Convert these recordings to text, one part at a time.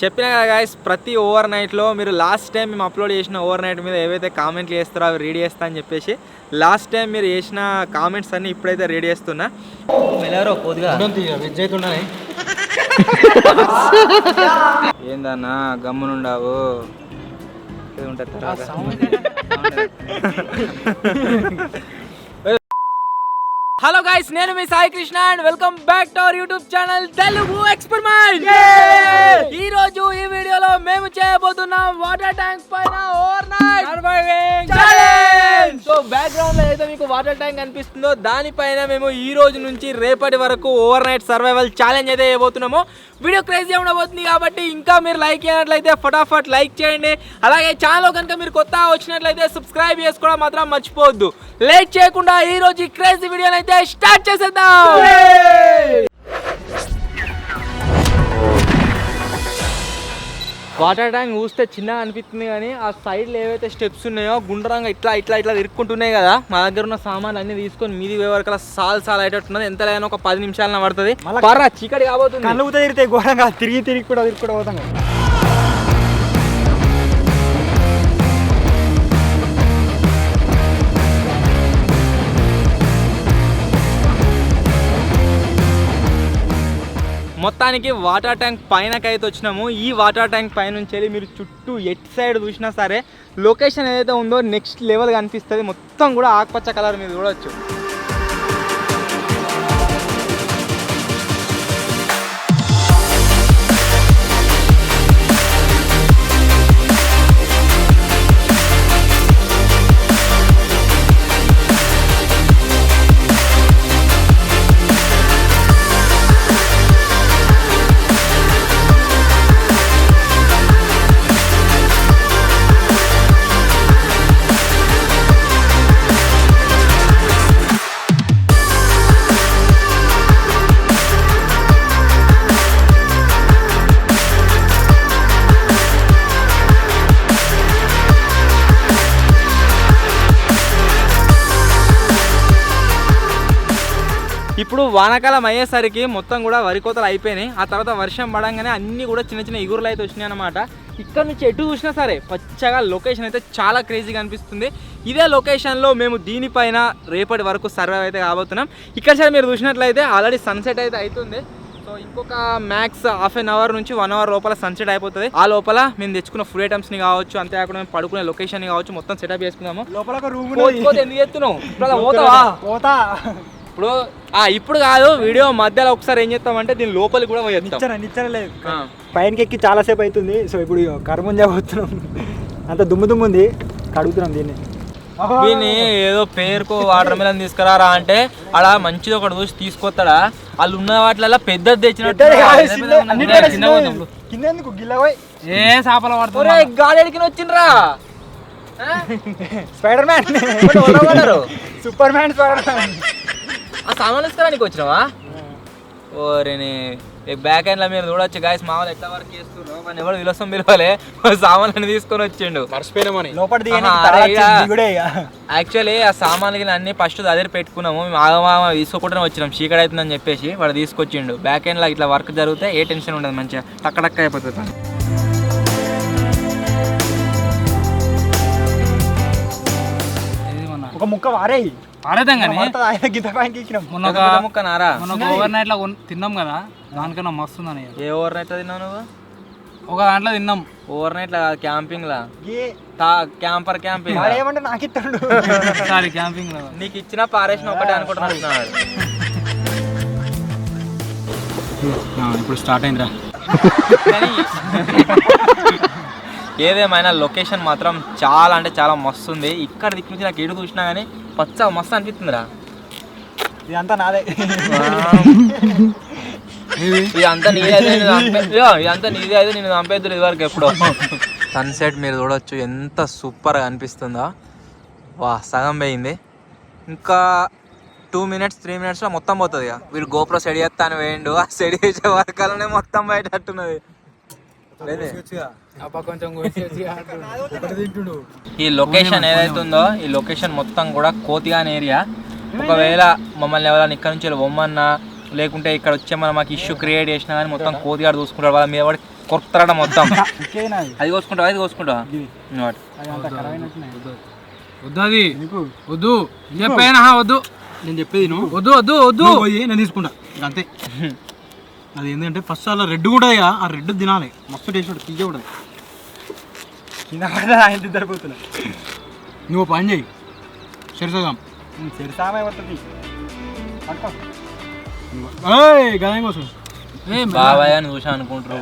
చెప్పినా కదా గాయస్, ప్రతి ఓవర్ నైట్లో మీరు లాస్ట్ టైం మేము అప్లోడ్ చేసిన ఓవర్ నైట్ మీద ఏవైతే కామెంట్లు చేస్తారో అవి రీడ్ చేస్తా అని చెప్పేసి లాస్ట్ టైం మీరు చేసిన కామెంట్స్ అన్ని ఇప్పుడైతే రీడ్ చేస్తున్నా. ఎవరో కొద్దిగా ఏందన్నా గమ్మునుండావు ఉంటుంది తర్వాత. హలో గైస్, నేను మీ Sai Krishna and welcome back to our YouTube channel Telugu experiment. ఈ రోజు ఈ వీడియోలో మేము చేయబోతున్నాం వాటర్ ట్యాంక్ పైన overnight surviving challenge. So background లో అయితే మీకు వాటర్ ట్యాంక్ కనిపిస్తుందో దానిపైన మేము ఈ రోజు నుంచి రేపటి వరకు ఓవర్ నైట్ సర్వైవల్ ఛాలెంజ్ అయితే చేయబోతున్నాము. వీడియో క్రేజీ ఉండబోతుంది కాబట్టి ఇంకా మీరు లైక్ చేయనట్లయితే ఫటాఫట్ లైక్ చేయండి. అలాగే ఛానల్ కనుక మీరు కొత్త వచ్చినట్లయితే సబ్స్క్రైబ్ చేసుకోవడం మాత్రం మర్చిపోవద్దు. లేట్ చేయకుండా ఈ రోజు ఈ క్రేజీ వీడియోని అయితే స్టార్ట్ చేసేద్దాం. వాటర్ ట్యాంక్ చూస్తే చిన్నగా అనిపిస్తుంది కానీ ఆ సైడ్లో ఏవైతే స్టెప్స్ ఉన్నాయో గుండ్రంగా ఇట్లా ఇట్లా ఇట్లా తిరుక్కుంటున్నాయి కదా. మా దగ్గర ఉన్న సామాన్లు అన్ని తీసుకొని మీది వరకు సాల్ అయ్యేటట్టున్నది. ఎంత లేదని ఒక 10 నిమిషాలన పడుతుంది. పర్రా చీకటి కాబోతుంది, కళ్ళు తిరిగితే ఘోరంగా తిరిగి కూడా పోతాం. మొత్తానికి వాటర్ ట్యాంక్ పైనకైతే వచ్చినాము. ఈ వాటర్ ట్యాంక్ పైన నుంచి వెళ్ళి మీరు చుట్టూ ఎట్ సైడ్ చూసినా సరే లొకేషన్ ఏదైతే ఉందో నెక్స్ట్ లెవెల్ కనిపిస్తుంది. మొత్తం కూడా ఆకుపచ్చ కలర్ మీద చూడవచ్చు. ఇప్పుడు వానాకాలం అయ్యేసరికి మొత్తం కూడా వరి కోతలు అయిపోయినాయి. ఆ తర్వాత వర్షం పడంగానే అన్నీ కూడా చిన్న చిన్న ఇగురులు అయితే వచ్చినాయి అనమాట. ఇక్కడ నుంచి ఎటు చూసినా సరే పచ్చగా లొకేషన్ అయితే చాలా క్రేజీగా అనిపిస్తుంది. ఇదే లొకేషన్లో మేము దీనిపైన రేపటి వరకు సర్వైవ్ అయితే కాబోతున్నాం. ఇక్కడ సరే మీరు చూసినట్లయితే ఆల్రెడీ సన్సెట్ అయితే అవుతుంది. సో ఇంకొక మ్యాక్స్ హాఫ్ అన్ అవర్ నుంచి 1 అవర్ లోపల సన్సెట్ అయిపోతుంది. ఆ లోపల మేము తెచ్చుకున్న ఫుడ్ ఐటమ్స్ని కావచ్చు, అంతేకాకుండా మేము పడుకునే లొకేషన్ని కావచ్చు మొత్తం సెటప్ చేసుకున్నాము. లోపల ఒక రూమ్ ఎందుకు చెప్తున్నావు? పోతా ఇప్పుడు ఇప్పుడు కాదు, వీడియో మధ్యలో ఒకసారి ఏం చేస్తామంటే దీని లోపలికి కూడా నిచ్చలేదు. పైనకి ఎక్కి చాలాసేపు అవుతుంది. సో ఇప్పుడు కర్మంజా పోతున్నాం. అంత దుమ్ము ఉంది, కడుగుతున్నాం దీన్ని ఏదో పేరుకు వాటర్ మిలన్ తీసుకురారా అంటే అలా మంచిది ఒకటి చూసి తీసుకొస్తాడా. వాళ్ళు ఉన్న వాటిలో పెద్దది తెచ్చినట్టు ఏ చేపల పడుతుంది. గాలి ఎడికి వచ్చిండ్రా Spider Man, Superman, Spider Man. ఆ సామాన్లు తీసుకురానికి వచ్చినావా? ఓరేని బ్యాక్ ఎండ్లో మీరు చూడొచ్చు గాయస్, మా వాళ్ళు ఎట్లా వరకు చేస్తున్నారు. మన ఎవరు విలసం పిలవాలి, సామాన్లు తీసుకొని వచ్చిండు. యాక్చువల్లీ ఆ సామాన్లు అన్ని ఫస్ట్ అదే పెట్టుకున్నాము. మేము ఆగమామ తీసుకోకుండా వచ్చినాం, చీకటి అవుతుందని చెప్పేసి వాడు తీసుకొచ్చిండు. బ్యాక్ ఎండ్లో ఇట్లా వర్క్ జరిగితే ఏ టెన్షన్ ఉండదు, మంచిగా టక్క అయిపోతుంది. ఒక ముక్క వారే ఆడదాం కానీ ముక్క నారా ఓవర్ నైట్ లో తిన్నాం కదా, దానికన్నా మస్తుందని. ఏ ఓవర్ నైట్ లో తిన్నావు నువ్వు? ఒక దాంట్లో తిన్నాం. ఓవర్ నైట్ లా క్యాంపింగ్ లా, క్యాంపింగ్ నాకు ఇస్తాడు. సారీ క్యాంపింగ్ లో నీకు ఇచ్చిన పారేసిన ఒకటే అనుకుంటున్నాడు. ఇప్పుడు స్టార్ట్ అయిందిరా. ఏదేమైనా లొకేషన్ మాత్రం చాలా అంటే చాలా మస్తు ఉంది. ఇక్కడ దిక్కు నుంచి నాకు ఎడు చూసినా కానీ పచ్చ మస్తు అనిపిస్తుందిరా. ఇదంతా నాదే, ఇదంతా నీదే అయితే నేను చంపేద్దు ఇదివరకు ఎప్పుడో. సన్సెట్ మీరు చూడొచ్చు ఎంత సూపర్గా అనిపిస్తుందో. వా, సగం పోయింది, ఇంకా 2 మినిట్స్ 3 మినిట్స్లో మొత్తం పోతుంది. వీడు గోప్రో సెడి చేస్తాను వేయండు, ఆ సెడి చేసే వర్కాలనే మొత్తం బయటట్టున్నది. ఈ లొకేషన్ ఏదైతే ఉందో ఈ లొకేషన్ మొత్తం కూడా కోతిగాన్ ఏరియా. ఒకవేళ మమ్మల్ని ఎవరైనా ఇక్కడ నుంచి బొమ్మన్నా లేకుంటే ఇక్కడ వచ్చే మనం మాకు ఇష్యూ క్రియేట్ చేసినా కానీ మొత్తం కోతిగాడు చూసుకుంటాడు, వాళ్ళ మీద పడి కొరుకుతాడ మొత్తం. అది కోసుకుంటావా వద్దు, అది వద్దు చెప్పానా? వద్దు, నేను చెప్పేది వద్దు వద్దు వద్దు పోయి నేను తీసుకుంటా అంతే. అది ఏంటంటే ఫస్ట్ అలా రెడ్ కూడా ఆ రెడ్ తినాలి, మస్తు టేస్ట్ ఉంటుంది, తీయ కూడా. సరిపోతున్నా నువ్వు పని చేయి, సరిసగం గదాం కోసం బాబాయ్ అని చూసా అనుకుంటారు.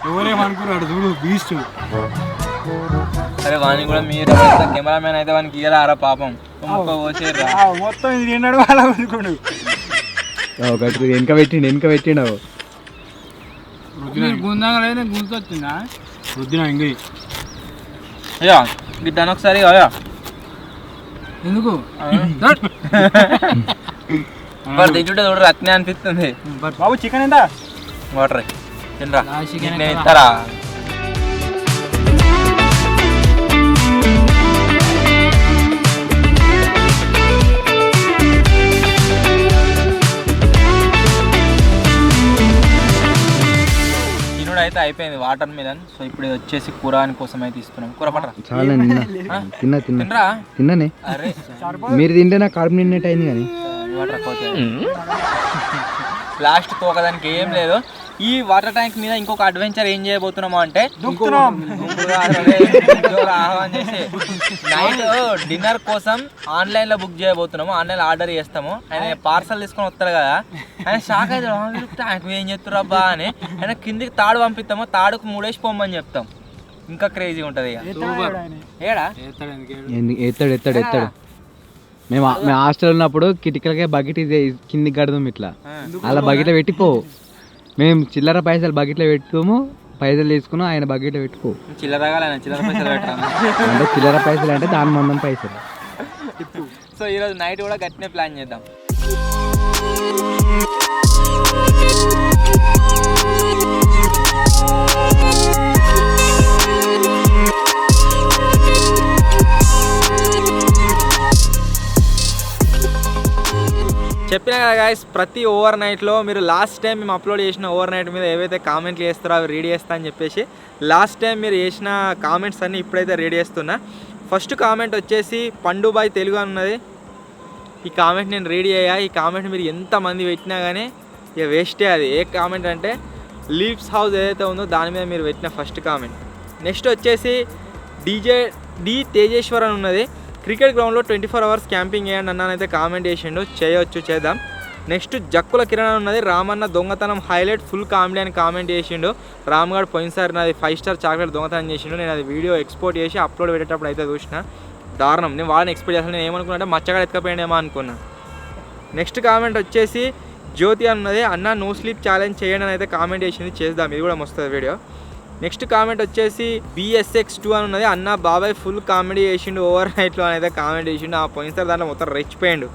ఎవరేమనుకున్నాడు చూడు బీస్ట్. సరే వానికి కూడా మీరు కెమెరామెన్ అయితే వానికి ఇయ్యరారా పాపం, మొత్తం ఇది తిన్నాడు వాళ్ళ అనుకోండు. వెనక పెట్టిండు గుందంగా గుంతొచ్చిందా రుద్దిన ఇంక అయ్యా గిట్టాను ఒకసారి అయ్యా ఎందుకు వాడు తెచ్చుంటే చూడరు అట్నే అనిపిస్తుంది. బాబు చికెన్ ఎంత? వాటర్ తినరా నేను ఇస్తారా? అయితే అయిపోయింది వాటర్ మిలన్. సో ఇప్పుడు వచ్చేసి కూరాని కోసం అయితే ఇస్తున్నాం. కూర పట్టరా తిన్నానే. అరే మీరు తింటే నా కడుపు నిన్నట్టు అయింది కానీ లాస్ట్ తోకదానికి ఏం లేదు. ఈ వాటర్ ట్యాంక్ మీద ఇంకొక అడ్వెంచర్ ఏం చేయబోతున్నాము అంటే ఆహ్వాన్ చేసి నైట్ డిన్నర్ కోసం ఆన్లైన్ లో బుక్ చేయబోతున్నాము. ఆన్లైన్ ఆర్డర్ చేస్తాము. ఆయన పార్సల్ తీసుకొని వస్తాడు కదా, ఆయన షాక్ అయితే ట్యాంక్ ఏం చేస్తుర్రబ్బా అని. ఆయన కిందికి తాడు పంపిస్తాము, తాడుకు మూడేసి పొమ్మని చెప్తాం. ఇంకా క్రేజీ ఉంటది. ఏడా ఎత్తాడు మేము హాస్టల్ ఉన్నప్పుడు కిటికలకే బకెట్ ఇది కిందికి కడదాం ఇట్లా, అలా బకెట్లో పెట్టిపో. మేము చిల్లర పైసలు బకెట్లో పెట్టుకోము, పైసలు తీసుకున్నాం ఆయన బకెట్లో పెట్టుకో. చిల్లర పైసలు పెట్టాము అంటే చిల్లర పైసలు అంటే దాని మందం పైసలు. సో ఈరోజు నైట్ కూడా గట్టినే ప్లాన్ చేద్దాం. చెప్పినా కదా గాయస్, ప్రతి ఓవర్ నైట్లో మీరు లాస్ట్ టైం మేము అప్లోడ్ చేసిన ఓవర్ నైట్ మీద ఏవైతే కామెంట్లు చేస్తారో అవి రీడ్ చేస్తా అని చెప్పేసి లాస్ట్ టైం మీరు చేసిన కామెంట్స్ అన్నీ ఇప్పుడైతే రీడ్ చేస్తున్నా. ఫస్ట్ కామెంట్ వచ్చేసి పండుబాయ్ తెలుగు అన్నది. ఈ కామెంట్ నేను రీడ్ చేయ. ఈ కామెంట్ మీరు ఎంతమంది పెట్టినా కానీ ఇక వేస్టే. అది ఏ కామెంట్ అంటే లీవ్స్ హౌస్ ఏదైతే ఉందో దాని మీద మీరు పెట్టిన ఫస్ట్ కామెంట్. నెక్స్ట్ వచ్చేసి డి తేజేశ్వర్ అని ఉన్నది. క్రికెట్ గ్రౌండ్లో 24 hours క్యాంపింగ్ చేయండి అన్నానైతే కామెంట్ చేసిండు. చేద్దాం. నెక్స్ట్ జక్కుల కిరణ్ ఉన్నది. రామన్న దొంగతనం హైలైట్ ఫుల్ కామెడీ అని కామెంట్ చేసిండు. రామ్గఢ్ పోయినసారి నాది 5 star చాక్లెట్ దొంగతనం చేసిండు. నేను అది వీడియో ఎక్స్పోర్ట్ చేసి అప్లోడ్ పెట్టేటప్పుడు అయితే చూసిన. దారుణం. నేను వాళ్ళని ఎక్స్పెక్ట్ చేస్తాను. నేను ఏమనుకున్నా అంటే మచ్చగా ఎత్తుకపోయాడేమో అనుకున్నా. నెక్స్ట్ కామెంట్ వచ్చేసి జ్యోతి అన్నది. అన్న నో స్లీప్ ఛాలెంజ్ చేయండి అని అయితే కామెంట్ చేసింది. చేద్దాం, ఇది కూడా వస్తుంది వీడియో. నెక్స్ట్ కామెంట్ వచ్చేసి BSX2 అని ఉన్నది. అన్న బాబాయ్ ఫుల్ కామెడీ చేసిండు ఓవర్ నైట్లో అని అయితే కామెంట్ చేసిండు. ఆ పోయినసారి దాంట్లో మొత్తం రెచ్చిపోయిండు.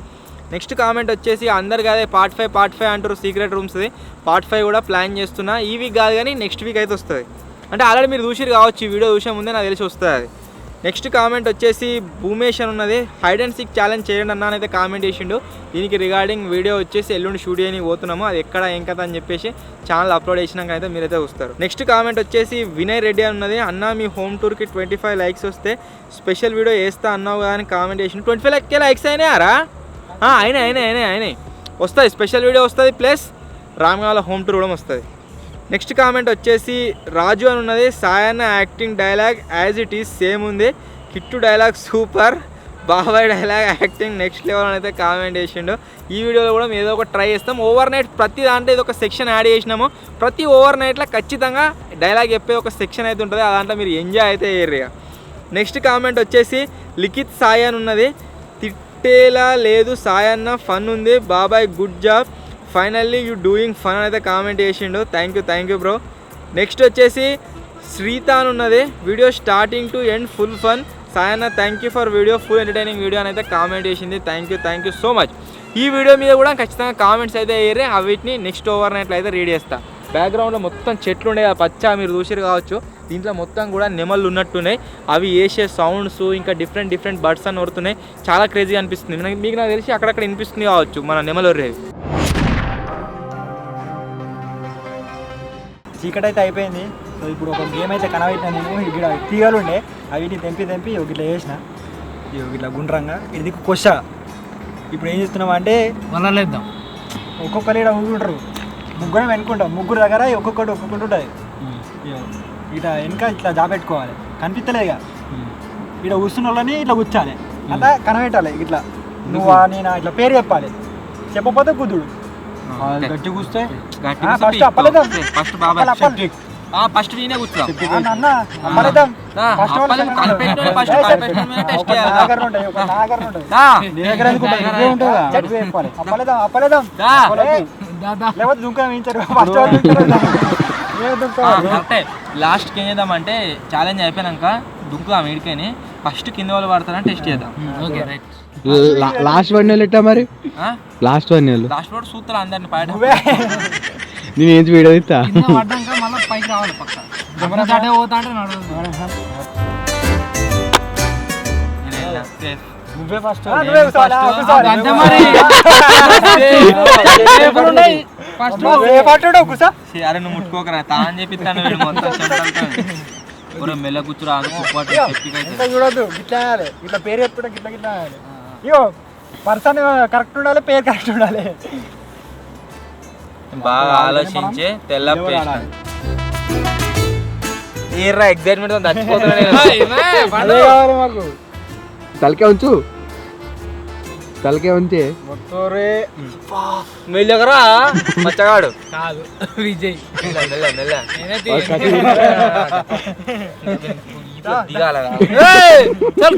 నెక్స్ట్ కామెంట్ వచ్చేసి అందరికి అదే పార్ట్ 5 అంటారు సీక్రెట్ రూమ్స్ది. పార్ట్ 5 కూడా ప్లాన్ చేస్తున్నా. ఈ వీక్ కాదు కానీ నెక్స్ట్ వీక్ అయితే వస్తుంది. అంటే ఆల్రెడీ మీరు చూసిరు కావచ్చు, ఈ వీడియో చూసే ముందే నాకు తెలిసి వస్తుంది అది. నెక్స్ట్ కామెంట్ వచ్చేసి భూమేష్ అని ఉన్నది. హైడ్ అండ్ సీక్ ఛాలెంజ్ చేయండి అన్న అయితే కామెంట్ చేసిండు. దీనికి రిగార్డింగ్ వీడియో వచ్చేసి ఎల్లుండి షూట్ చేయని పోతున్నాము. అది ఎక్కడ ఏం కదా అని చెప్పేసి ఛానల్ అప్లోడ్ చేసినాక అయితే మీరైతే చూస్తారు. నెక్స్ట్ కామెంట్ వచ్చేసి వినయ్ రెడ్డి అని ఉన్నది. అన్న మీ హోమ్ టూర్కి 25 likes వస్తే స్పెషల్ వీడియో వేస్తా అన్నావు కదా అని కామెంట్ చేసిండు. 25 likes అయినాయారా? అయినాయి వస్తుంది, స్పెషల్ వీడియో వస్తుంది, ప్లస్ రామ్గాల హోమ్ టూర్ కూడా వస్తుంది. నెక్స్ట్ కామెంట్ వచ్చేసి రాజు అని ఉన్నది. Sayanna acting dialogue as it is same ఉంది. కిట్టు డైలాగ్ సూపర్, బాబాయ్ డైలాగ్ యాక్టింగ్ నెక్స్ట్ లెవెల్ అని అయితే కామెంట్ చేసిండు. ఈ వీడియోలో కూడా ఏదో ఒక ట్రై చేస్తాం. ఓవర్ నైట్ ప్రతి దాంట్లో ఇది ఒక సెక్షన్ యాడ్ చేసినాము. ప్రతి ఓవర్ నైట్లో ఖచ్చితంగా డైలాగ్ చెప్పే ఒక సెక్షన్ అయితే ఉంటుంది. ఆ దాంట్లో మీరు ఎంజాయ్ అయితే ఏరియా. నెక్స్ట్ కామెంట్ వచ్చేసి లిఖిత్ సాయి అని ఉన్నది. తిట్టేలా లేదు సాయన్న, ఫన్ ఉంది, బాబాయ్ good job, finally you doing fun అయితే కామెంట్ చేసిండు. Thank you bro. నెక్స్ట్ వచ్చేసి శ్రీత అని ఉన్నది. Video starting to end full fun, Sayanna thank you for video, full entertaining video అని అయితే కామెంట్ చేసింది. Thank you so much. ఈ వీడియో మీద కూడా ఖచ్చితంగా కామెంట్స్ అయితే వేయరే, వీటిని నెక్స్ట్ ఓవర్ నైట్లో అయితే రీడ్ చేస్తా. బ్యాక్గ్రౌండ్లో మొత్తం చెట్లు ఉండే పచ్చ మీరు చూసిరు కావచ్చు. దీంట్లో మొత్తం కూడా నెమళ్ళు ఉన్నట్టున్నాయి. అవి వేసే సౌండ్స్ ఇంకా డిఫరెంట్ బర్డ్స్ అని వరుతున్నాయి. చాలా క్రేజీగా అనిపిస్తుంది. మీకు నాకు తెలిసి అక్కడక్కడ వినిపిస్తుంది కావచ్చు మన నెమలు వరేవి. చీకటి అయితే అయిపోయింది. సో ఇప్పుడు ఒక గేమ్ అయితే కనబెట్టినా నేను. ఇక్కడ తీగలు ఉండే అవిటిని తెంపి ఇట్లా వేసిన ఇట్లా గుండ్రంగా ఇది కొష. ఇప్పుడు ఏం చేస్తున్నాం అంటే వలలేద్దాం. ఒక్కొక్కరు ఇక్కడ ఊరుకుంటారు, ముగ్గురం వెనుకుంటాం. ముగ్గురు దగ్గర ఒక్కొక్కటి ఉంటుంది. ఇట్లా వెనక ఇట్లా జాబెట్టుకోవాలి, కనిపించలేదు ఇక. ఇక్కడ కూర్చున్న వాళ్ళని ఇట్లా కూర్చాలి, అట్లా కనబెట్టాలి. ఇట్లా నువ్వు నేను ఇట్లా పేరు చెప్పాలి, చెప్పకపోతే కుదుడు. గట్టి కూస్తే ఫస్ట్ అప్పలేదాం. ఫస్ట్ నేనే కూర్చున్నా. అప్పలేదాం. లేకపోతే దుంకా వేయించారు. లాస్ట్కి ఏం చేద్దామంటే ఛాలెంజ్ అయిపోయినాక దుంకుదాం వీడికని. ఫస్ట్ కింద వాళ్ళు పడతారని టెస్ట్ చేద్దాం. Okay right. లాస్ట్ వన్ ఎట్టా మరి? లాస్ట్ వన్ లాస్ట్ వాడు సూత్రాలు అందరిని పాట నేను ఏం వీడియో ఇస్తా. మళ్ళీ పైకి రావాలి పక్క పోతా అంటే నువ్వే ఫస్ట్. అరే నువ్వు ముట్టుకోకరా తా అని చెప్పిస్తాను. మొత్తం మెల్ల కూర్చురాదు. చూడద్దు, ఇట్లా ఇట్లా పేరు చెప్పడం గిట్లా ఇగో పర్సన్ కరెక్ట్ ఉండాలి, పేరు కరెక్ట్ ఉండాలి. బాగా ఆలోచించే తెల్ల ఏర్రా ఎగ్జైట్మెంట్ మాకు. తలకే ఉంచు, తలకే ఉంచే. మెల్లగరా మచ్చగాడు కాదు విజయ్.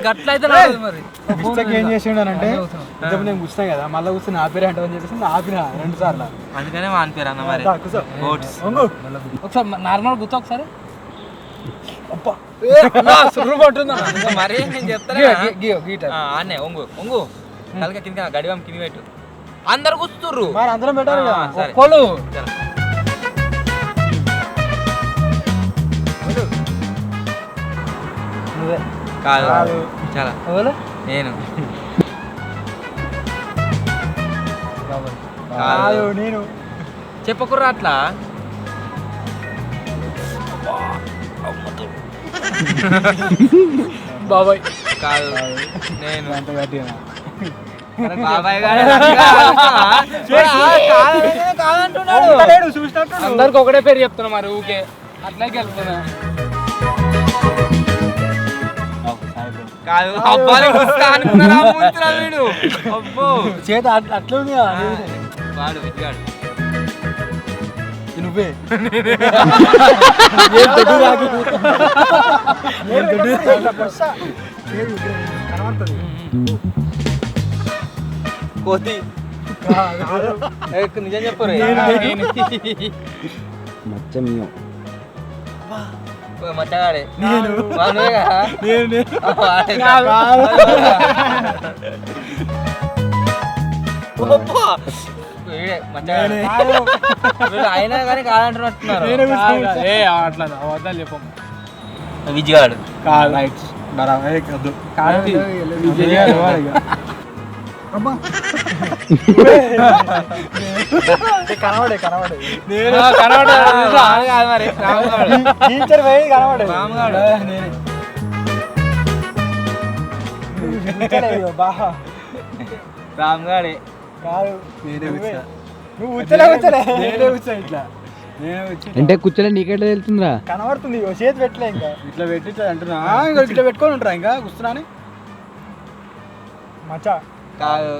గట్లయితే మరి ఏం చేసిండానంటే ఇంతకు నేను కూర్చున్నా కదా, మళ్ళీ కూర్చొని ఆపేరే అంటావని చెప్పేసి ఆపిన 2 సార్లు. అందుకనే ఆన్పేరు అన్న మరి. ఒకసారి నార్మల్ గుర్తు ఒకసారి. మరి నేను చెప్తాను అన్నే ఒంగు ఒంగు తలక కింద గడివం కింద పెట్టు. అందరు కూర్చుర్రు మరి అందరం పెట్టారు కదా. ఒక్కళ్ళు కాదు చాలా నేను కాదు నేను చెప్పకుర్రా అట్లా. బాబాయ్ కాదు నేను అంత గట్టిగా బాబాయ్ చూసినట్టు అందరికి ఒకటే పేరు చెప్తున్నా మరి ఊకే అట్లాగే వెళ్తున్నా. కాదు అబ్బాయి వీడు అబ్బో చేత అట్లా ఉంది. వాడు విద్యాడు నువ్వే కోతి నిజం చెప్పరు. మచ్చగాడే అయినా కానీ కాదంటున్నట్టున్నారు. విజయగాడు కనబడే మరి రామ్గాడే కాదు. నువ్వు ఇట్లా అంటే కూర్చోలే నీకెట్లా తెలుస్తుందిరా? కనబడుతుంది. చేతి పెట్టలే ఇంకా ఇట్లా పెట్టి అంటున్నా. ఇట్లా పెట్టుకొని ఉంటారా ఇంకా కూర్చున్నాని మచ్చా. కాదు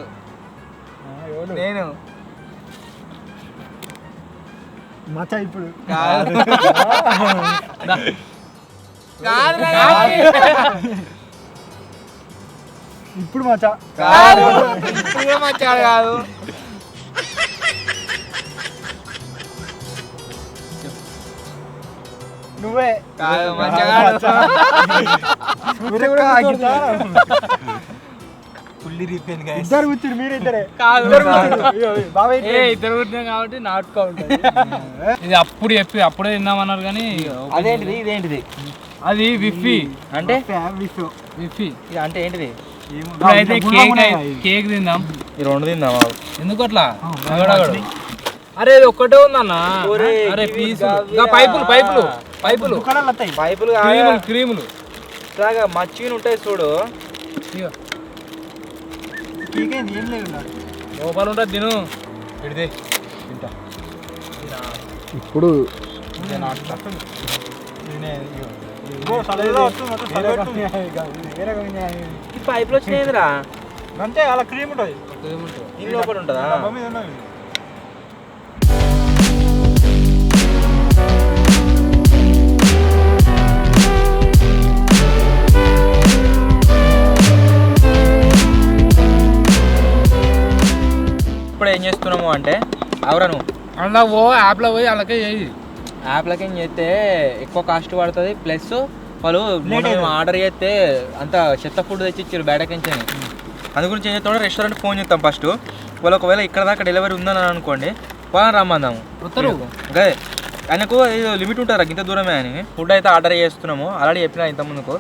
నేను మచ్చా ఇప్పుడు కాదు ఇప్పుడు మచ్చా మచ్చాడు కాదు. నువ్వే కాదు మచ్చగాడు. Fully రీపోయింది guys. ఇద్దరు కూర్చుని మీరు ఇద్దరే కాదు బాబాయ్ ఇద్దరు పుట్టినాం కాబట్టి నాటుకో ఉంటుంది ఇది అప్పుడు చెప్పి అప్పుడే తిందామన్నారు కానీ అదేంటిది ఇదేంటిది అది విఫీ అంటే విఫీ ఇది అంటే ఏంటిది ఇప్పుడైతే కేక్ తిందాం ఈ రెండు తిందామా ఎందుకు అట్లా అగడగడు అరే ఇది ఒక్కటే ఉందన్న అరే పీస్ పైపులు పైపులు పైపులు దుకాణాలు వస్తాయి పైపులు క్రీములు క్రీములు ఇట్లాగా మచ్చిగా ఉంటాయి చూడు ఇగో కేకేంది ఏం లేదు లోపల ఉంటుంది తిను ఇడిది తింటా ఇప్పుడు ఈ పైపులు వచ్చినాయిరా అంతే అలా క్రీమ్ ఉంటుంది దీని లోపల ఉంటుందా డబ్బా మీద ఉన్నది. ఇప్పుడు ఏం చేస్తున్నాము అంటే అవరా నువ్వు అలా ఓ యాప్లో పోయి అలాగే చేయి యాప్లకి ఏం చేస్తే ఎక్కువ కాస్ట్ పడుతుంది ప్లస్ వాళ్ళు మనం ఆర్డర్ చేస్తే అంత చెత్త ఫుడ్ తెచ్చి ఇచ్చారు బయటకించి అందు గురించి ఏం చేస్తాం రెస్టారెంట్ ఫోన్ చేస్తాం ఫస్ట్ వాళ్ళు ఒకవేళ ఇక్కడ దాకా డెలివరీ ఉందని అనుకోండి వాళ్ళని రమ్మందాము వస్తారు అదే ఆయనకు లిమిట్ ఉంటారా ఇంత దూరమే అని ఫుడ్ అయితే ఆర్డర్ చేస్తున్నాము ఆల్రెడీ చెప్పిన ఇంత ముందుకు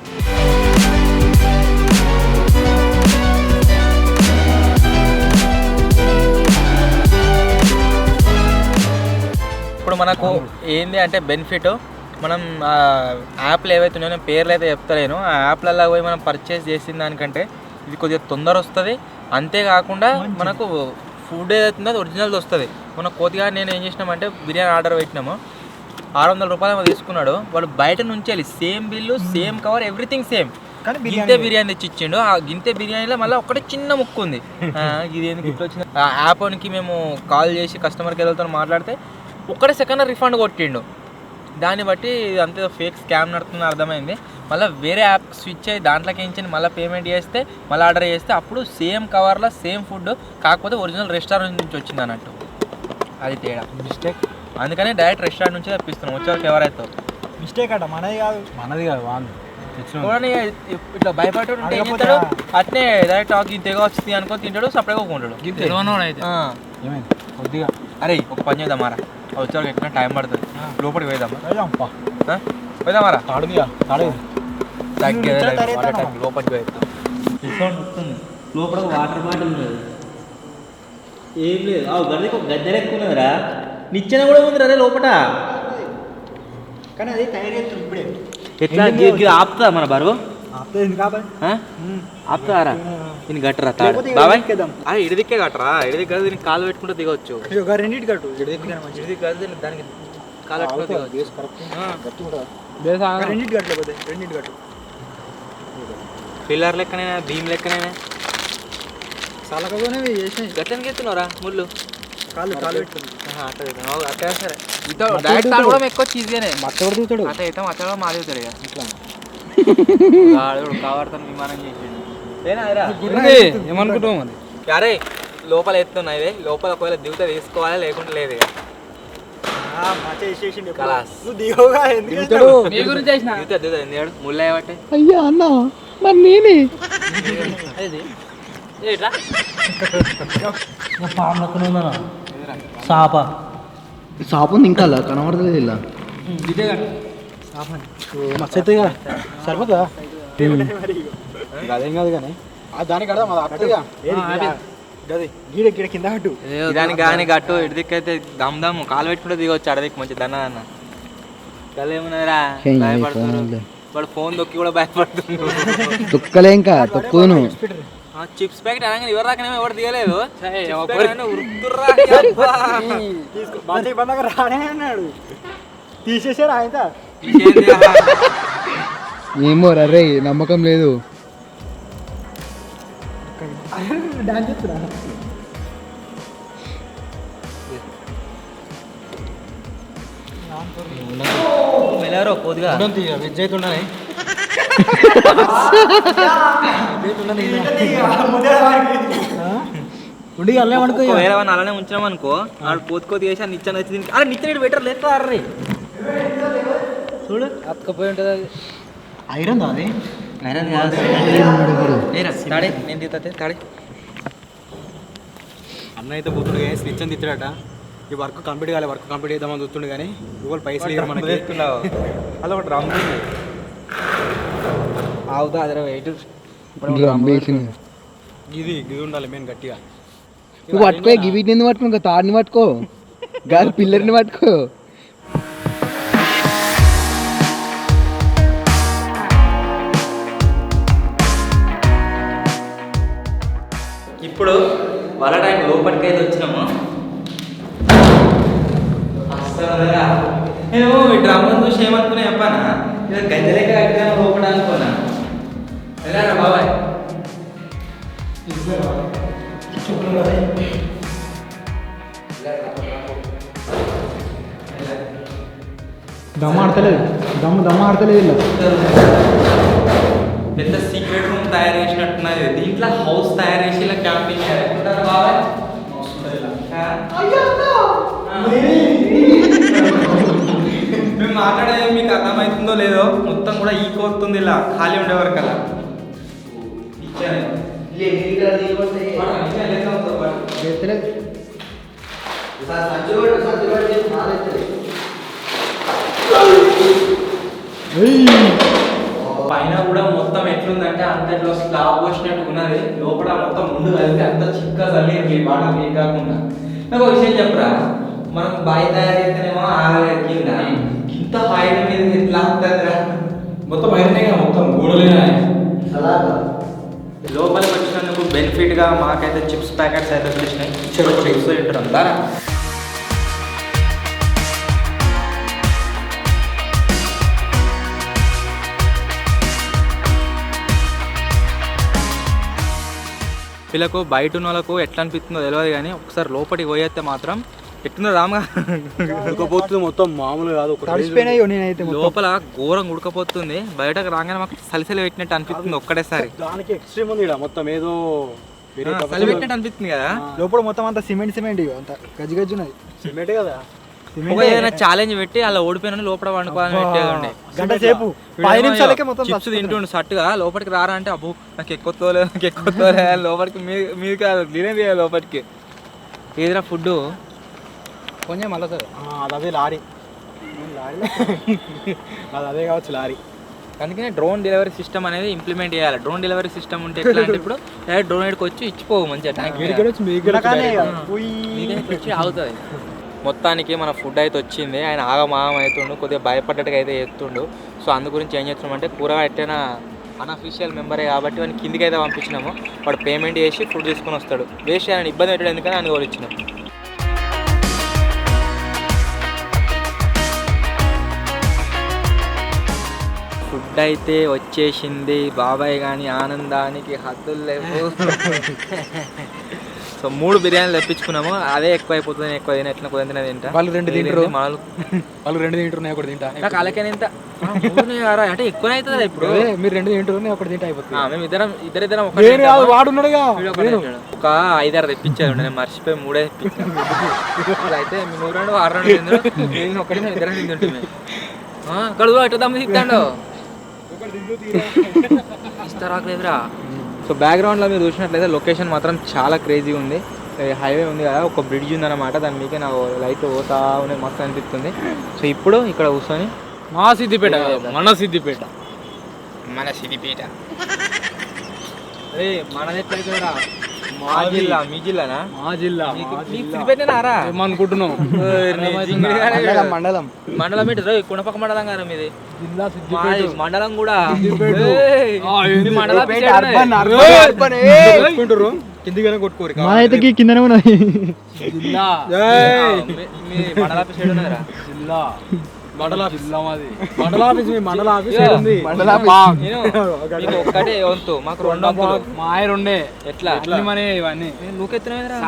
ఇప్పుడు మనకు ఏంది అంటే బెనిఫిట్ మనం యాప్లు ఏవైతే ఉన్నాయో నేను పేర్లు అయితే చెప్తలేను ఆ యాప్లలో పోయి మనం పర్చేస్ చేసిన దానికంటే ఇది కొద్దిగా తొందర వస్తుంది అంతేకాకుండా మనకు ఫుడ్ ఏదైతుందో అది ఒరిజినల్ వస్తుంది మన కొద్దిగా నేను ఏం చేసినామంటే బిర్యానీ ఆర్డర్ పెట్టినాము 600 రూపాయలు తీసుకున్నాడు వాడు బయట నుంచి వెళ్ళి same bill same cover everything same కానీ గింతే బిర్యానీ తెచ్చి ఇచ్చిండు ఆ గింతే బిర్యానీలో మళ్ళీ ఒకటే చిన్న ముక్కు ఉంది ఇది ఎందుకు ఇట్లా వచ్చింది ఆ యాప్కి మేము కాల్ చేసి కస్టమర్ కేర్తో మాట్లాడితే ఒక్కడే సెకండ్ రిఫండ్ కొట్టిండు దాన్ని బట్టి అంతే ఫేక్ స్కామ్ నడుతుందని అర్థమైంది మళ్ళీ వేరే యాప్ స్విచ్ అయ్యి దాంట్లోకి ఏంచండి మళ్ళీ పేమెంట్ చేస్తే మళ్ళీ ఆర్డర్ చేస్తే అప్పుడు సేమ్ కవర్లో సేమ్ ఫుడ్ కాకపోతే ఒరిజినల్ రెస్టారెంట్ నుంచి వచ్చింది అన్నట్టు అది తేడా మిస్టేక్ అందుకని డైరెక్ట్ రెస్టారెంట్ నుంచి తెప్పిస్తున్నాం వచ్చేవారికి ఎవరైతే మిస్టేక్ అట మనది కాదు వాళ్ళు చూడండి ఇట్లా భయపడ్డాడు ఉంటే ఏం చేస్తాడు అట్నే డైరెక్ట్ ఇంతగా వచ్చింది అనుకో తింటాడు సపరేట్గా ఒప్పుకుంటాడు అయితే ఏమైంది కొద్దిగా అరే ఒక పని చేద్దామారా వచ్చేవారికి ఎక్కడ టైం పడుతుంది లోపలికి పోయిద్దామా పోయిదామారా లోపలికి పోయిద్దాం లోపల వాటర్ బాటిల్ ఏం లేదు గదికి ఒక గద్దె ఎక్కున్నదిరా నిచ్చెన కూడా ఉంది రే లోపల కానీ అది తయారు చేస్తుంది ఇప్పుడే ఎట్లా ఆపుతా మన బరువు ఆపుతారా దీన్ని గట్టరా బాబాయ్ ఇడిదిక్కే కట్టరా ఇడిదికి కదా దీనికి కాలు పెట్టుకుంటే దిగవచ్చు రెండింటి కట్టు ఇడిదికి కదా దానికి కాలు పెట్టుకుంటే దిగవచ్చు రెండింటి కట్టలేకపోతే రెండింటి కట్టు పిల్లర్ లెక్కనైనా భీమ్ లెక్కనైనా సలకగానే చేసినాయి గట్లకి ఎత్తున్నారా ముళ్ళు కాలు పెట్టుకుంది అట్టే సరే డైరెక్ట్ తాడు కూడా ఎక్కువ చీజ్గానే మచ్చ కూడా దిగుతాడు అట్లా అయితే మచ్చగా మాదిగుతాడు ఇక ఇట్లా కావాడుతాను విమానం చేసి ఏమనుకుంటావు మరి అరే లోపల ఎత్తున్నాయి లోపల ఒకవేళ దిగుతా తీసుకోవాలి లేకుంటే లేదు ఇక నీ గురించి చేసిన దిగుతా ఎందుకు ముళ్ళు అయ్యబట్టే అయ్యా అన్న మరి నేనే సాపు ఇంకా అలా కనబడలేదు ఇలా మస్తు సరిపోతుందా అదేం కాదు కానీ దానికి గీడ కింద కట్టు దానికి కానీ గట్టు ఇడిదిక్కైతే దమ్ దమ్ కాలు పెట్టుకుంటే దిగొచ్చు అడదికి మంచి దన్న అన్న కళ్ళు ఏమున్నదిరా భయపడుతున్నారు వాడు ఫోన్ దొక్కి కూడా భయపడుతున్నాడు తొక్కలే ఇంకా తొక్కును చిప్స్ ప్యాకెట్ అనగానే ఎవరు రాకనే ఎవరు దిగలేదు రానే అన్నాడు తీసేసారు ఆయన ఏమో రే నమ్మకం లేదు వెళ్ళారో కొద్దిగా వెజ్ అయితే ఉండాలి వేరే వాళ్ళని అలానే ఉంచాం అనుకో ఆడు కోతి చేసి నిచ్చెన వచ్చి దీనికి అరే నిచ్చెన బెటర్ లేదు అర్రే చూడు అతకపోయి ఉంటుంది అది ఐరన్ అది అన్న అయితే పోతుండే కానీ స్విచ్ అని తిట్టాడట ఈ వర్క్ కంప్లీట్ కాలే వర్క్ కంప్లీట్ చేద్దామని చూస్తుండే కానీ గూగుల్ పైసలు ఇవ్వరు మనకి అలా ఒకటి డ్రమ్ అవుతా అదే వెయిట్ ఇది ఉండాలి మెయిన్ గట్టిగా నువ్వు పట్టుకో గివిటిని ఎందుకు పట్టుకో ఇంకా తాడిని పట్టుకో గాలి పిల్లర్ని పట్టుకో. ఇప్పుడు వాళ్ళ టైం లోపలికి అయితే వచ్చినాము. నేను ఈ డ్రమ్ చూసి ఏమనుకున్నా చెప్పానా ఇలా గద్దెలెక్క కట్టినా లోపల అనుకున్నా. వెళ్ళారా బాబాయ్? దమ్మ ఆడతలేదు దమ్మ ఆడతలేదు ఇలా పెద్ద సీక్రెట్ రూమ్ తయారు చేసినట్టున్నది. దీంట్లో హౌస్ తయారు చేసి ఇలా క్యాంపింగ్ చేయాలి బాబాయ్. మేము మాట్లాడేది మీకు అర్థమవుతుందో లేదో మొత్తం కూడా ఈకో వస్తుంది ఇలా ఖాళీ ఉండేవారు కదా. పైన కూడా మొత్తం ఎట్లుందంటే అంతట్లో స్లాబ్ వచ్చినట్టు ఉన్నది. లోపల మొత్తం ముందు కలిపి అంత చిక్క చల్లి బాగా ఏం కాకుండా. నాకు ఒక విషయం చెప్పరా, మనం బాయ్ తయారు చేస్తేనేమో కింద ఇంత హైట్ మీద ఎట్లా ఉంటుందిరా? మొత్తం అయినా మొత్తం గూడలేనా లోపలికి వచ్చినందుకు బెనిఫిట్గా మాకైతే చిప్స్ ప్యాకెట్స్ అయితే వచ్చినాయి. చిప్స్ తింటారు అంతా. వీళ్ళకు బయట ఉన్న వాళ్ళకు ఎట్లా అనిపిస్తుందో తెలియదు కానీ ఒకసారి లోపలికి పోయేస్తే మాత్రం ఎట్టుందో రామగా ఉడకపోతుంది మొత్తం మామూలు కాదు. తడిసిపోయినాయి నేనైతే లోపల ఘోరం ఉడకపోతుంది. బయటకు రాగానే మాకు సలిసలి పెట్టినట్టు అనిపిస్తుంది ఒక్కటేసారి. దానికి ఎక్స్ట్రీమ్ ఉంది మొత్తం ఏదో చలి పెట్టినట్టు అనిపిస్తుంది కదా. లోపల మొత్తం అంతా సిమెంట్ అంత గజ్జు ఉన్నది. సిమెంట్ కదా. ఏదైనా ఛాలెంజ్ పెట్టి అలా ఓడిపోయిన లోపల వండుకోవాలని పెట్టేది ఉండే. గంట సేపు 5 నిమిషాలకే మొత్తం చిప్స్ తింటుండు సట్టుగా. లోపలికి రారా అంటే అబ్బో నాకు ఎక్కువలే లోపలికి మీరు కాదు తినేది లోపలికి. ఏదిరా ఫుడ్ కొంచెం మళ్ళీ సార్ అదే లారీ అదే కావచ్చు లారీ. అందుకనే డ్రోన్ డెలివరీ సిస్టమ్ అనేది ఇంప్లిమెంట్ చేయాలి. డ్రోన్ డెలివరీ సిస్టమ్ ఉంటే ఎట్లా అంటే ఇప్పుడు డైరెక్ట్ డ్రోన్ ఎడ్కి వచ్చి ఇచ్చిపోవు మంచిగా ట్యాంక్ వచ్చి ఆగుతుంది. మొత్తానికి మన ఫుడ్ అయితే వచ్చింది. ఆయన ఆగమాగం అవుతుండు, కొద్దిగా భయపడ్డట్టుగా అయితే చేస్తుండు. సో అందు గురించి ఏం చేస్తున్నామంటే కూరగా ఎట్టైనా అన్అఫీషియల్ మెంబరే కాబట్టి వాడిని కిందికి అయితే పంపించినాము. వాడు పేమెంట్ చేసి ఫుడ్ తీసుకొని వస్తాడు. వేస్ట్ ఆయన ఇబ్బంది పెట్టాడు ఎందుకని ఆయన కూడా ఇచ్చినాం. ఫుడ్ అయితే వచ్చేసింది. బాబాయ్ కానీ ఆనందానికి హద్దులు లేవు. సో 3 బిర్యానీలు తెప్పించుకున్నాము. అదే ఎక్కువ అయిపోతుంది. ఎక్కువ తిన ఎట్లా కుదిరిన తింటా. వాళ్ళు 2 తింటారు వాళ్ళు 2 తింటున్నాయి ఒకటి తింటా. నాకు అలాగే తింటా అంటే ఎక్కువనే అవుతుంది ఇప్పుడు. మీరు 2 తింటారు ఒకటి తింటా అయిపోతుంది. మేము ఇద్దరిద్దరం వాడున్నాడుగా ఒక 5-6 తెప్పించారు. నేను మర్చిపోయి 3 తెప్పించాను. అయితే మీరు 2 6 తింటారు. నేను ఒకటి ఇద్దరం తింటుంటే కడుగు ఎట్లా దమ్ము తింటాడు ఇస్తారాకలేదురా. సో బ్యాక్గ్రౌండ్లో మీరు చూసినట్లయితే లొకేషన్ మాత్రం చాలా క్రేజీ ఉంది. హైవే ఉంది కదా, ఒక బ్రిడ్జ్ ఉందన్నమాట. దాని మీకే నాకు లైట్ పోతా ఉన్నాయి, మస్తు అనిపిస్తుంది. సో ఇప్పుడు ఇక్కడ కూర్చొని మన సిద్దిపేట అరే మనది ఎట్లయితుందిరా? మీ జిల్లానా? మా జిల్లా సిద్దిపేటనారా అనుకుంటున్నాం. మండలం ఏంటి? కుణపక మండలం కదా మీది. మండలం కూడా కిందిగానే కొట్టుకోరు. కిందనే ఉన్నాయి. మండల ఆఫీస్ ఏడు ఉన్నదిరా? మండల ఆఫీస్ మండల ఆఫీస్ ఒక్కటే వంతు, మాకు 2 వంతులు. మా 2 ఎట్లా మన ఇవన్నీ నువ్వుకెత్తున్నాయిరా?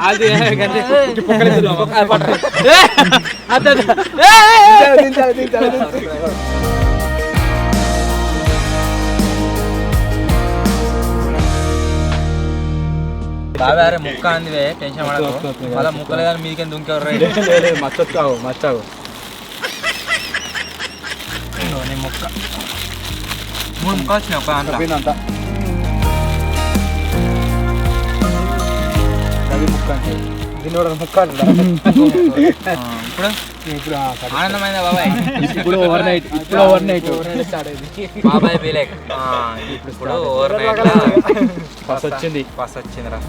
బాబా అరే ముక్క అందివే, టెన్షన్ పడకు. మళ్ళీ ముక్కలు కానీ మీకేం దుంకెవరు మస్తావు ముక్క 3 ముక్కలు వచ్చినాయి ఒక దాంట్లో. అంతా రవి ముక్క అంటే దీని కూడా ముక్క ఇప్పుడు ఆనందమైందా బాబాయ్? ఇప్పుడు ఓవర్ నైట్ బాబాయ్ బీలేక్ ఇప్పుడు ఓవర్ నైట్ బస్ వచ్చింది. బస్ వచ్చిందిరా.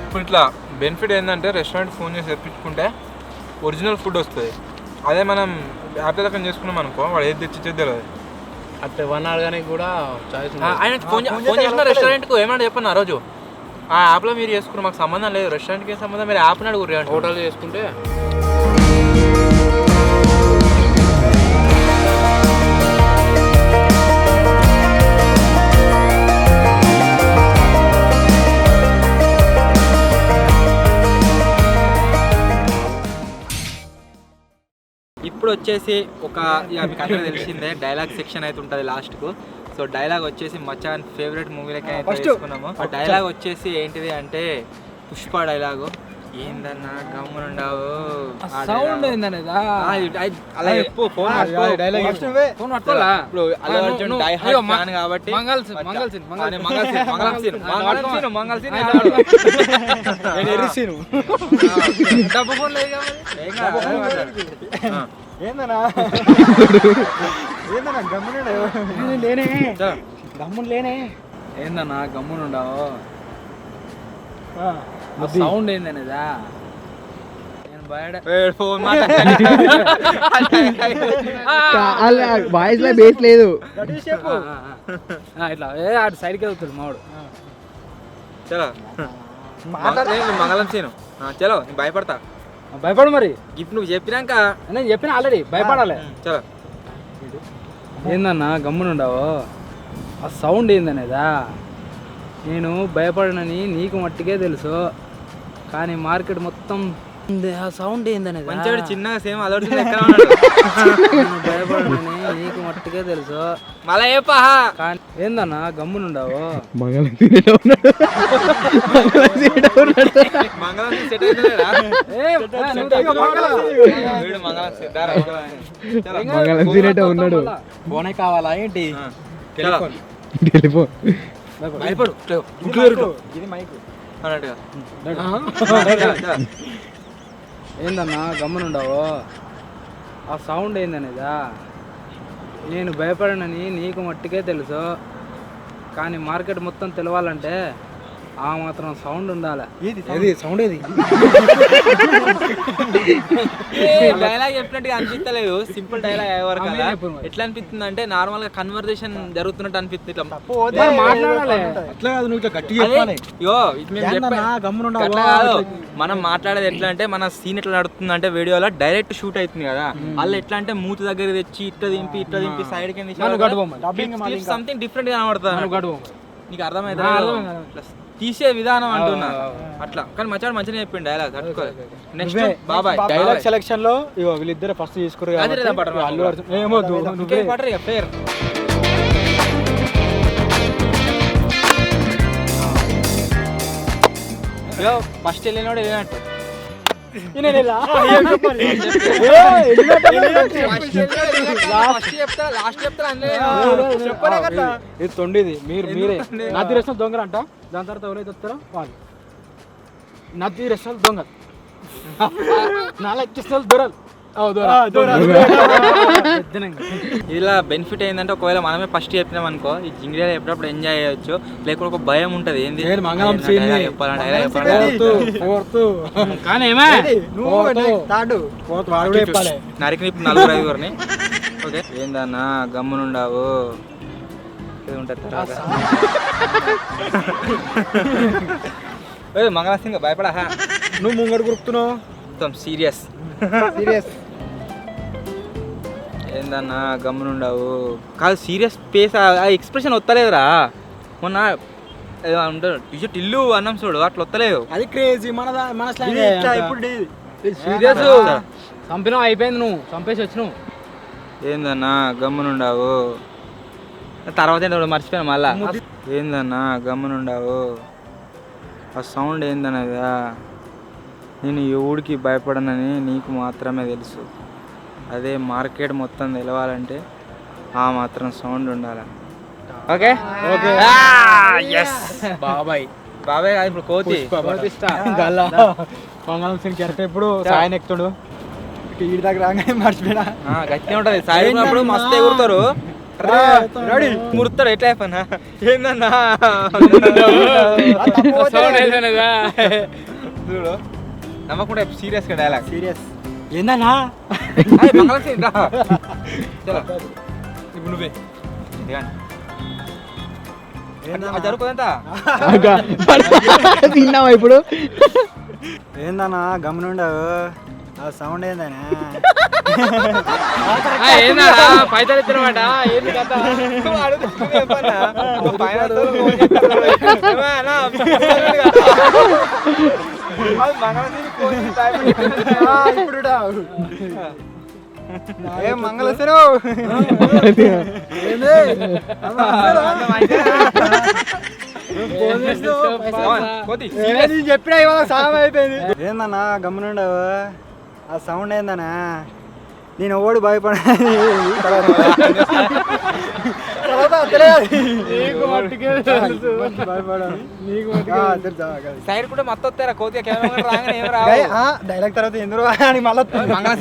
ఇప్పుడు ఇట్లా బెనిఫిట్ ఏంటంటే రెస్టారెంట్ ఫోన్ చేసి తెప్పించుకుంటే ఒరిజినల్ ఫుడ్ వస్తుంది. అదే మనం యాప్ దగ్గర చేసుకున్నాం అనుకో వాడు ఏది తెచ్చిచ్చేది తెలియదు. అట్లా 1 hour కానీ కూడా చాయిస్ ఆయన ఫోన్ చేసిన రెస్టారెంట్కు ఏమన్నా చెప్పండి ఆ రోజు ఆ యాప్లో మీరు చేసుకున్నారు మాకు సంబంధం లేదు రెస్టారెంట్కి ఏం సంబంధం మీరు యాప్ని అడుగురు హోటల్ చేసుకుంటే ఇప్పుడు వచ్చేసి ఒక మీకు అందరూ తెలిసిందే డైలాగ్ సెక్షన్ అయితే ఉంటుంది లాస్ట్కు. సో డైలాగ్ వచ్చేసి మచాన్ ఫేవరెట్ మూవీలకి అయితే తీసుకున్నాము. ఆ డైలాగ్ వచ్చేసి ఏంటిది అంటే పుష్ప డైలాగు. ఏందన్నా గమ్మునుండావు సౌండ్ ఏందనేదా అలా చెప్పు. ఫోన్ పట్టుకోవాలా ఇప్పుడు Allu Arjun die hard fan కాబట్టి మంగళ సీన్ డబ్బు ఫోన్ లేదు ఏందన్నా గమ్మున లేనే ఏందన్నా గమ్మునుండావు సౌండ్ ఏందనేదా వాయిస్ లో బేస్ లేదు. ఇట్లా అటు సైడ్కి వెళ్తాడు మావాడు. చలో మంగళం సీను చలో నేను భయపడతా. భయపడు మరి ఇప్పుడు నువ్వు చెప్పినాక నేను చెప్పిన ఆల్రెడీ భయపడాలి. చలో ఏందన్నా గమ్మునుండావు ఆ సౌండ్ ఏందనేదా నేను భయపడనని నీకు మట్టికే తెలుసు కానీ మార్కెట్ మొత్తం ఆ సౌండ్ ఏందనేది మంచిగా చిన్నగా సేమ్ అదొకటి భయపడనని నీకు మట్టికే తెలుసు మళ్ళా ఏపా కానీ ఏందన్నా గమ్మునుండావు మంగళం సెట్ అయితే ఉన్నాడు. ఫోనే కావాలా ఏంటి? టెలిఫోన్ భయపడు ఇది మైక్ అన్నట్టుగా ఏందన్నా గమ్మునుండావు ఆ సౌండ్ ఏందనేదా నేను భయపడనని నీకు మట్టికే తెలుసు కానీ మార్కెట్ మొత్తం తెలవాలంటే ఆ మాత్రం సౌండ్ ఉండాలి. ఏది సౌండ్ ఏది? డైలాగ్ చెప్పినట్టుగా అనిపిస్తలేదు. సింపుల్ డైలాగ్ అయ్యేవారు కదా ఎట్లా అనిపిస్తుంది అంటే నార్మల్ గా కన్వర్జేషన్ జరుగుతున్నట్టు అనిపిస్తుంది. మాట్లాడాలి అట్లా కాదు, నువ్వు ఇట్లా గట్టిగా చెప్పాలి. మనం మాట్లాడేది ఎట్లా అంటే మన సీన్ ఎట్లా నడుస్తుంది అంటే వీడియోలో డైరెక్ట్ షూట్ అవుతుంది కదా వాళ్ళు ఎట్లా అంటే మూతి దగ్గర తెచ్చి ఇట్లా దింపి సైడ్ కి సంథింగ్ డిఫరెంట్ గా కనబడుతుంది. నీకు అర్థమైతే తీసే విధానం అంటున్నా అట్లా. కానీ మచాడు మంచిగా చెప్పిండు డైలాగ్ తట్టుకోలేదు. నెక్స్ట్ బాబాయ్ డైలాగ్ సెలక్షన్ లో వీళ్ళిద్దరు ఫస్ట్ తీసుకురు అల్లు అర్జున్ ఏమో పడరు ఇక ఫేర్. ఫస్ట్ వెళ్ళినోడు వెళ్ళినట్టు ఇది తొండిది మీరే నది రెస్టారెంట్ దొంగలు అంట. దాని తర్వాత ఎవరైతే వస్తారో వాళ్ళు నది రెస్టారెంట్ దొంగ 4 దొరలు ఇలా బెనిఫిట్ ఏంటంటే ఒకవేళ మనమే ఫస్ట్ చెప్పినాం అనుకో ఈ జింగిలీలో ఎప్పుడప్పుడు ఎంజాయ్ చేయొచ్చు. లేకపోతే ఒక భయం ఉంటది ఏంది నరికి 4-5 ఓకే ఏందన్నా గమ్మునుండావు ఉంటది తర్వాత మంగళ సింగ్ భయపడా నువ్వు ముంగడు గుర్తున్నావు మొత్తం సీరియస్ ఏందన్నా గమ్మునుండావు కాదు సీరియస్ ఫేస్ ఆ ఎక్స్ప్రెషన్ వస్తలేదురా. మొన్న ఉంటాడు ఇల్లు అన్నం చూడు అట్లా వస్తలేదు. అది క్రేజీ మన ఇప్పుడు సీరియస్ చంపినావు అయిపోయింది నువ్వు చంపేసి వచ్చినావు. ఏందన్నా గమ్మునుండావు తర్వాత ఏంటో మర్చిపోయాను మళ్ళా. ఏందన్నా గమ్మునుండావు ఆ సౌండ్ ఏందన్నదా నేను ఎవడికి భయపడనని నీకు మాత్రమే తెలుసు. అదే మార్కెట్ మొత్తం తెలవాలంటే ఆ మాత్రం సౌండ్ ఉండాలి. ఓకే ఓకే బాబాయ్ బాబాయ్ కాదు ఇప్పుడు కోతి గల్లా మంగళం సింగ్ కెరట ఇప్పుడు సాయన్ ఎక్కుతాడు ఈడి దగ్గర రాగానే మర్చిపోయినా గట్టిగా ఉంటుంది. సాయి ఉన్నప్పుడు మస్తు ఎగురుతారు, మురుతాడు. ఎట్లా అయిపోయినా ఏందన్నా చూడు నమ్మకుండా సీరియస్గా డైలాగ్. సీరియస్ ఏందన్నా ఇప్పుడు నువ్వే జరుగుతుందంతా తిన్నావా ఇప్పుడు? ఏందన్నా గమనుండవు ఆ సౌండ్ ఏందన్నా పైసలు ఇచ్చినమాట ఏంది కదా ఇప్పుడు ఏం మంగళసరు చెప్పినా ఇవాళ సాయం అయిపోయింది. ఏందన్నా గమనుండవు ఆ సౌండ్ ఏందన్నా నేను ఓడి భయపడాలి సైడ్ కూడా మత్తు వస్తారా కోతి డైలాగ్ తర్వాత ఎందుకు అని మళ్ళీ మంగళం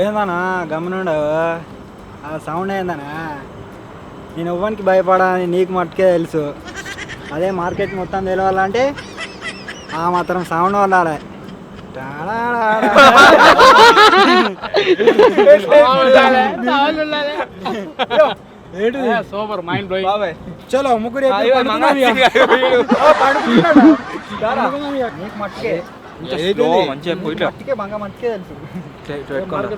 ఏందన్నా గమనుండవు ఆ సౌండ్ ఏందన్నా నేను ఎవ్వరికి భయపడాలని నీకు మట్టుకే తెలుసు. అదే మార్కెట్ మొత్తం తెలవాలంటే ఆ మాత్రం సౌండ్ ఉండాలి. Super mind blowing. బాబాయ్ చలో ముగ్గురు మంచిగా మట్టుకే బంగ మట్టుకే తెలుసు.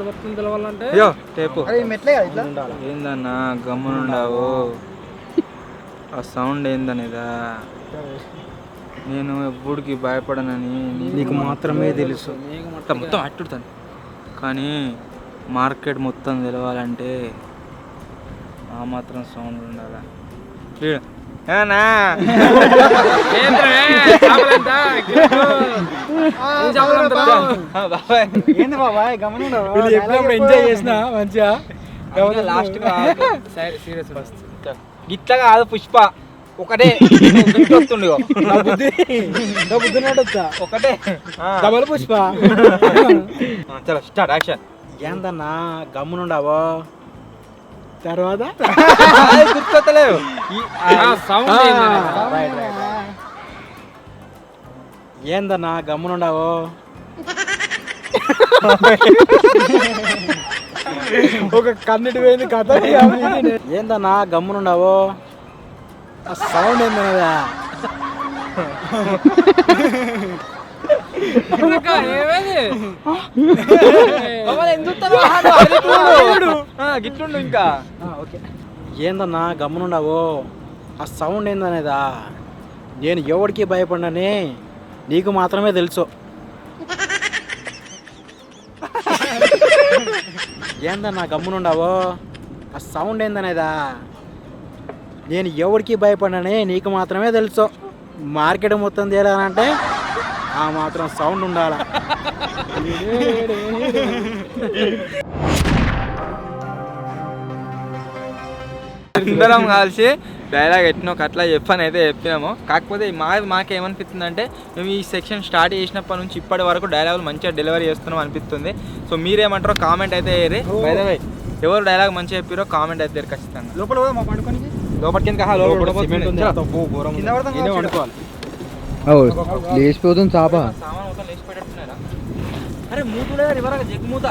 మొత్తం తెలవాలంటే టేపు అరే మెట్లే కదా ఇట్లా ఏందన్నా గమ్మునుండావు ఆ సౌండ్ ఏందనేదా నేను ఎవ్వడికి భయపడనని నీకు మాత్రమే తెలుసు. మొత్తం అట్టుతాను కానీ మార్కెట్ మొత్తం తెలవాలంటే ఆ మాత్రం సౌండ్ ఉండాలా. ఏంది బాబాయ్ గమనుండవు ఎంజాయ్ చేసిన మంచిగా లాస్ట్ ఇట్లా కాదు పుష్ప ఒకటే వస్తుండే ఒకటే డబల్ పుష్ప. చలో స్టార్ట్ యాక్షన్. ఏందన్నా గమ్మునుండావో తర్వాత గుర్తొత్తలేవు ఏందన్నా గమ్మునుండావో ఒక కన్నిటి పోయింది కథ. ఏందన్నా గమ్మునుండావో ఆ సౌండ్ ఏందన్నదా గిట్లుండు ఇంకా. ఏందన్నా గమ్మునుండావో ఆ సౌండ్ ఏందనేదా నేను ఎవరికి భయపడనని నీకు మాత్రమే తెలుసు. ఏందన్నా గమ్మునుండావో ఆ సౌండ్ ఏందనేదా నేను ఎవరికి భయపడనని నీకు మాత్రమే తెలుసు. మార్కెట్ మొత్తం తేలాలంటే ఆ మాత్రం సౌండ్ ఉండాల. అందరం కలిసి డైలాగ్ ఎట్టినో అట్లా చెప్పని అయితే చెప్పినాము. కాకపోతే మాకేమనిపిస్తుంది అంటే మేము ఈ సెక్షన్ స్టార్ట్ చేసినప్పటి నుంచి ఇప్పటి వరకు డైలాగులు మంచిగా డెలివరీ చేస్తున్నాం అనిపిస్తుంది. సో మీరేమంటారో కామెంట్ అయితే వేయరు. ఎవరు డైలాగ్ మంచిగా చెప్పారో కామెంట్ అయితే ఖచ్చితంగా. లోపల మా పండుకొని లోపలికి లేచిపోతుంది చాప. సామాన్ మొత్తం లేచిపోయేటట్టున్నారా? అరే మూతులే ఇవరాక జగ్గు మూత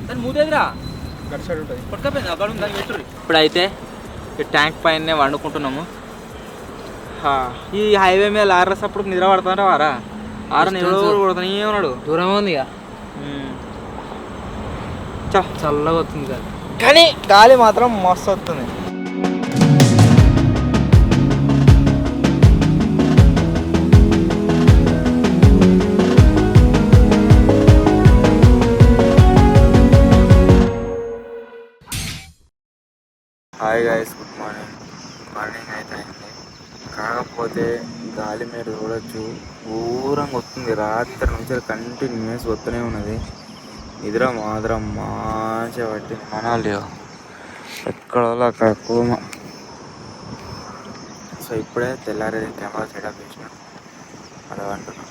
దాని మూతేదిరా పట్టుకపోయింది అక్కడ దాన్ని పెట్టుర్రి. ఇప్పుడైతే ఈ ట్యాంక్ పైనే వండుకుంటున్నాము. ఈ హైవే మీద లారస్ అప్పుడు నిద్ర పడుతుంటారా వారా ఆరని ఎవరు కొడుతున్నా ఏమన్నాడు దూరం ఉంది చల్లగా వస్తుంది కానీ గాలి మాత్రం మస్తు వస్తుంది. Hi guys, good morning. Morning అయితే అయింది, కాకపోతే గాలి మీరు చూడొచ్చు ఊరంగా వస్తుంది. రాత్రి నుంచి కంటిన్యూస్ వస్తూనే ఉన్నది. నిద్ర మాత్రం మంచిగా పట్టి మనాలి ఎక్కడ అక్కడ కోమ. సో ఇప్పుడే తెల్లారి కెమెరా సెటప్ చేసిన అలా అంటున్నాను.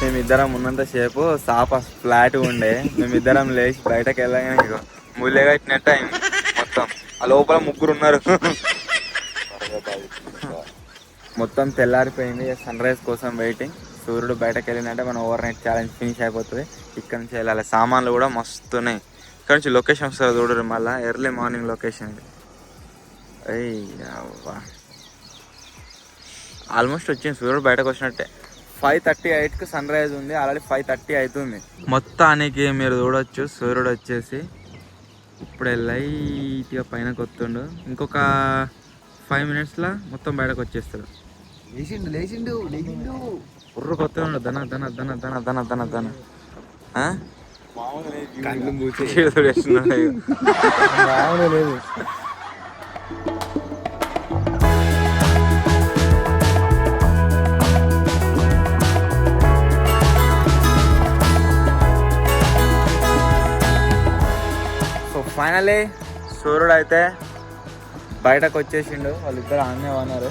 మేమిద్దరం ఉన్నంతసేపు సాప ఫ్లాట్ ఉండే, మేమిద్దరం లేచి బయటకు వెళ్ళగానే ఇక ముళ్ళే కట్టినట్టు అయింది మొత్తం. ఆ లోపల ముగ్గురు ఉన్నారు. మొత్తం తెల్లారిపోయింది. సన్ రైజ్ కోసం వెయిటింగ్. సూర్యుడు బయటకు వెళ్ళినట్టే మన ఓవర్ నైట్ ఛాలెంజ్ ఫినిష్ అయిపోతుంది. ఇక్కడ నుంచి వెళ్ళాలి. సామాన్లు కూడా మస్తున్నాయి. ఇక్కడ నుంచి లొకేషన్ వస్తుంది చూడరు, మళ్ళీ ఎర్లీ మార్నింగ్ లొకేషన్ ఇది. అయ్యవ్వా, ఆల్మోస్ట్ వచ్చింది. సూర్యుడు బయటకు వచ్చినట్టే. 5:38కి సన్ రైజ్ ఉంది, ఆల్రెడీ 5:30 అవుతుంది. మొత్తానికి మీరు చూడొచ్చు సూర్యుడు వచ్చేసి ఇప్పుడే లైట్గా పైన కొత్తుండు. ఇంకొక 5 minutesలో మొత్తం బయటకు వచ్చేస్తాడు. ఉర్రు కొత్త దన దన దన దన దన దన దన కళ్ళు మూసి లేదు. ఫైనలీ సూర్యుడు అయితే బయటకు వచ్చేసిండు. వాళ్ళిద్దరు ఆనే ఉన్నారు.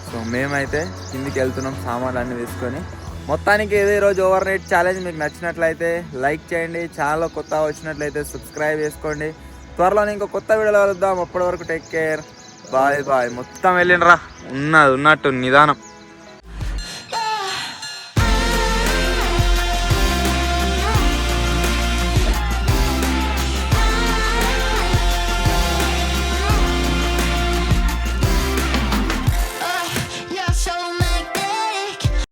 సో మేమైతే కిందికి వెళ్తున్నాం సామాన్లు అన్నీ తీసుకొని. మొత్తానికి ఏదో ఈరోజు ఓవర్ నైట్ ఛాలెంజ్ మీకు నచ్చినట్లయితే లైక్ చేయండి. ఛానల్ కొత్త వచ్చినట్లయితే సబ్స్క్రైబ్ చేసుకోండి. త్వరలోనే ఇంకో కొత్త వీడియోలో కలుద్దాం. అప్పటి వరకు టేక్ కేర్, బాయ్ బాయ్. మొత్తం వెళ్ళినరా ఉన్నట్టు నిదానం.